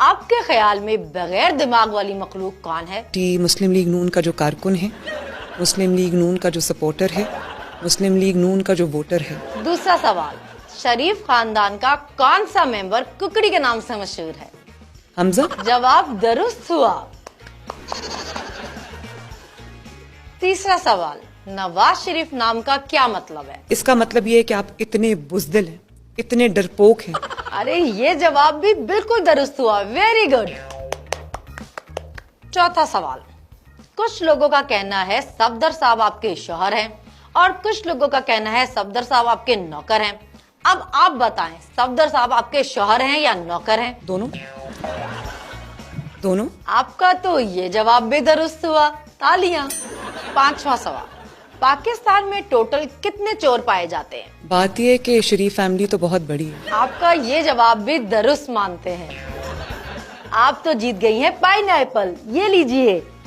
आपके ख्याल में बगैर दिमाग वाली मखलूक कौन है? मुस्लिम लीग नून का जो कारकुन है, मुस्लिम लीग नून का जो सपोर्टर है, मुस्लिम लीग नून का जो वोटर है। दूसरा सवाल, शरीफ खानदान का कौन सा मेंबर कुकड़ी के नाम से मशहूर है? हमजा। जवाब दुरुस्त हुआ। तीसरा सवाल, नवाज शरीफ नाम का क्या मतलब है? इसका मतलब ये है कि आप इतने बुज़दिल हैं, इतने डरपोक हैं। अरे ये जवाब भी बिल्कुल दुरुस्त हुआ, वेरी गुड। चौथा सवाल, कुछ लोगों का कहना है सफदर साहब आपके शौहर हैं और कुछ लोगों का कहना है सफदर साहब आपके नौकर हैं। अब आप बताएं, सफदर साहब आपके शौहर हैं या नौकर हैं? दोनों। दोनों। आपका तो ये जवाब भी दुरुस्त हुआ, तालियां। पांचवा सवाल, पाकिस्तान में टोटल कितने चोर पाए जाते हैं? बात यह है कि शरीफ फैमिली तो बहुत बड़ी है। आपका ये जवाब भी दुरुस्त मानते हैं। आप तो जीत गई हैं पाइनएप्पल, ये लीजिए।